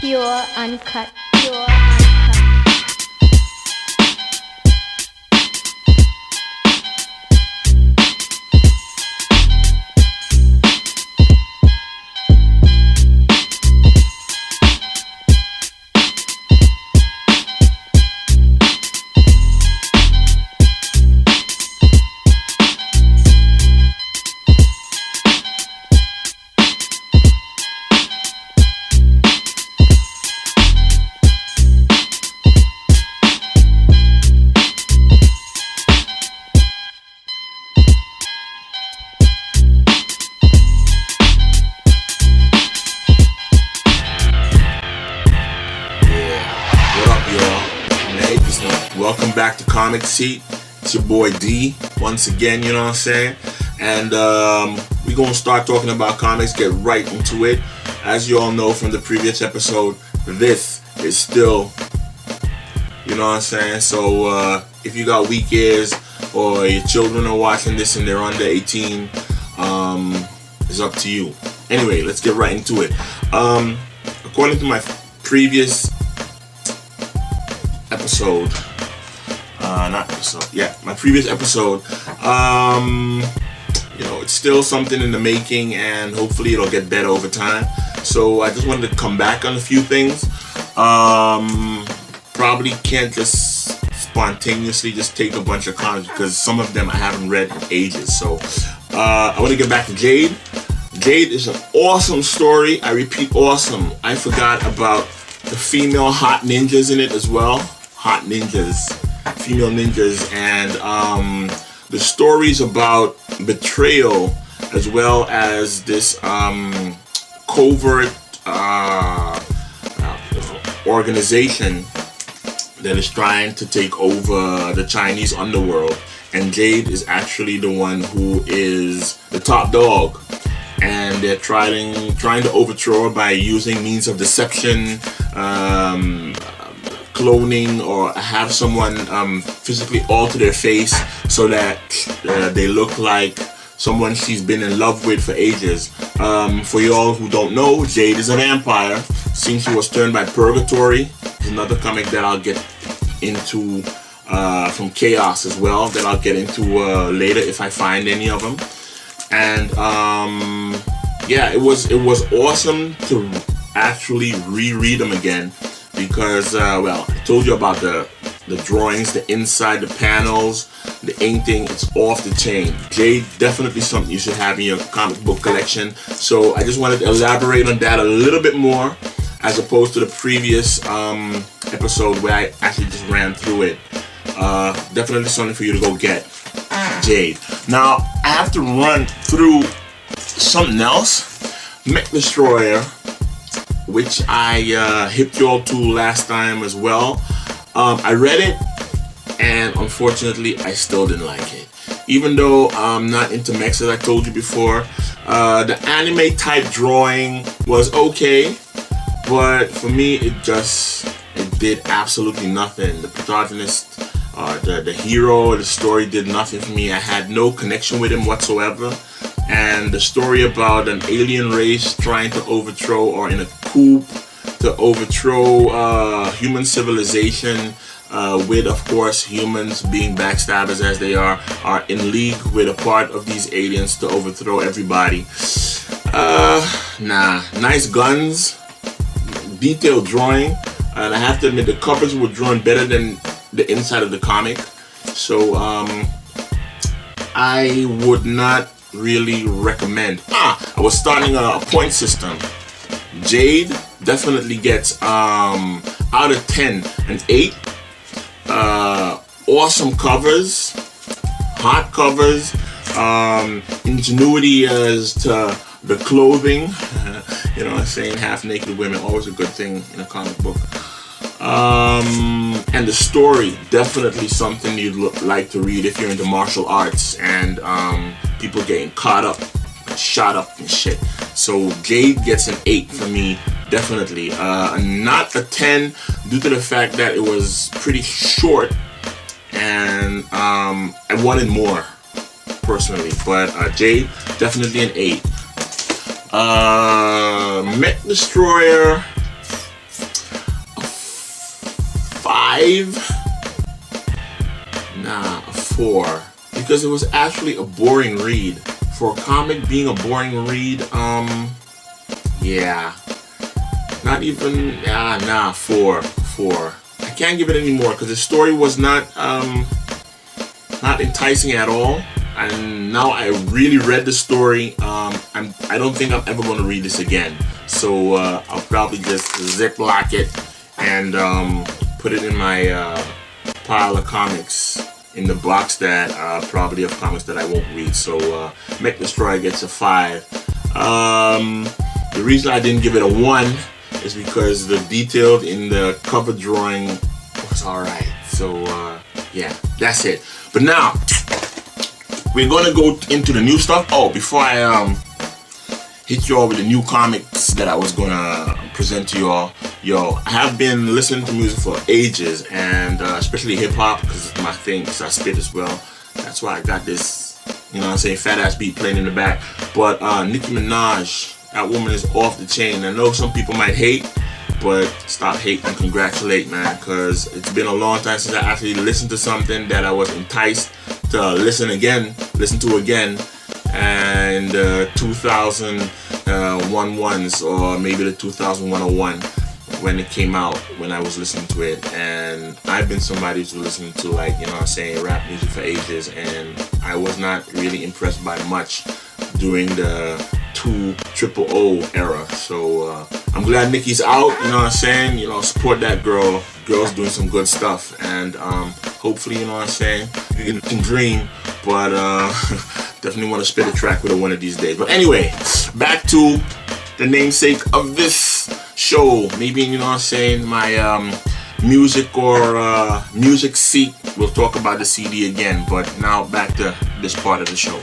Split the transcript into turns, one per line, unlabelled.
Pure uncut.
Welcome back to Comic Seat. It's your boy D once again, you know what I'm saying? And we're gonna start talking about comics, get right into it. As you all know from the previous episode, this is still, you know what I'm saying? So if you got weak ears or your children are watching this and they're under 18, it's up to you. Anyway, let's get right into it. According to my previous episode, my previous episode, it's still something in the making and hopefully it'll get better over time. So I just wanted to come back on a few things. Probably can't just spontaneously just take a bunch of comics because some of them I haven't read in ages. So I want to get back to Jade. Jade is an awesome story. I repeat, awesome. I forgot about the female hot ninjas in it as well. Hot ninjas. Female ninjas, and the stories about betrayal as well as this covert organization that is trying to take over the Chinese underworld, and Jade is actually the one who is the top dog, and they're trying to overthrow her by using means of deception, cloning, or have someone physically alter their face so that they look like someone she's been in love with for ages. For y'all who don't know, Jade is a vampire since she was turned by Purgatory. It's another comic that I'll get into from Chaos as well, that I'll get into later if I find any of them. And it was awesome to actually reread them again. Because, I told you about the drawings, the inside, the panels, the inking. It's off the chain. Jade, definitely something you should have in your comic book collection. So I just wanted to elaborate on that a little bit more, as opposed to the previous episode where I actually just ran through it. Definitely something for you to go get, Jade. Now, I have to run through something else. Mech Destroyer, which I hipped you all to last time as well. I read it, and unfortunately, I still didn't like it. Even though I'm not into mechs, as I told you before, the anime type drawing was okay, but for me, it did absolutely nothing. The protagonist, the hero, the story did nothing for me. I had no connection with him whatsoever. And the story about an alien race trying to overthrow, or in a coup to overthrow human civilization, with, of course, humans being backstabbers as they are in league with a part of these aliens to overthrow everybody. Nice guns, detailed drawing, and I have to admit the covers were drawn better than the inside of the comic. So I would not really recommend. I was starting a point system. Jade definitely gets out of 10 an 8. Awesome covers, hot covers, ingenuity as to the clothing. You know what I'm saying? Half naked women, always a good thing in a comic book. And the story, definitely something you'd like to read if you're into martial arts and people getting caught up, shot up and shit. So Jade gets an 8 for me, definitely. Not a 10 due to the fact that it was pretty short and I wanted more personally. But Jade, definitely an 8. Mech Destroyer, 5. Nah, a 4. Because it was actually a boring read. For a comic being a boring read, yeah. Not even, nah, 4. I can't give it any more because the story was not enticing at all. And now I really read the story. I don't think I'm ever going to read this again. So I'll probably just ziplock it and put it in my pile of comics in the box that probably of comics that I won't read. So Mech Destroyer gets a 5. The reason I didn't give it a 1 is because the detail in the cover drawing was alright. So yeah, that's it. But now we're gonna go into the new stuff. Oh, before I hit you all with the new comics that I was gonna present to you all. Yo, I have been listening to music for ages, and especially hip hop, because it's my thing, because I spit as well. That's why I got this, you know what I'm saying, fat ass beat playing in the back. But Nicki Minaj, that woman is off the chain. I know some people might hate, but stop hating and congratulate, man, because it's been a long time since I actually listened to something that I was enticed to listen to again. And 2001 ones, or maybe the 2001 when it came out, when I was listening to it. And I've been somebody who's listening to, like, you know what I'm saying, rap music for ages, and I was not really impressed by much during the 200 era. So I'm glad Nicki's out, you know what I'm saying, you know, support that girl. Girl's doing some good stuff, and hopefully, you know what I'm saying, you can dream, but definitely want to spit a track with her one of these days. But anyway, back to the namesake of this show. Maybe, you know what I'm saying, my music or music seat. We'll talk about the CD again, but now back to this part of the show.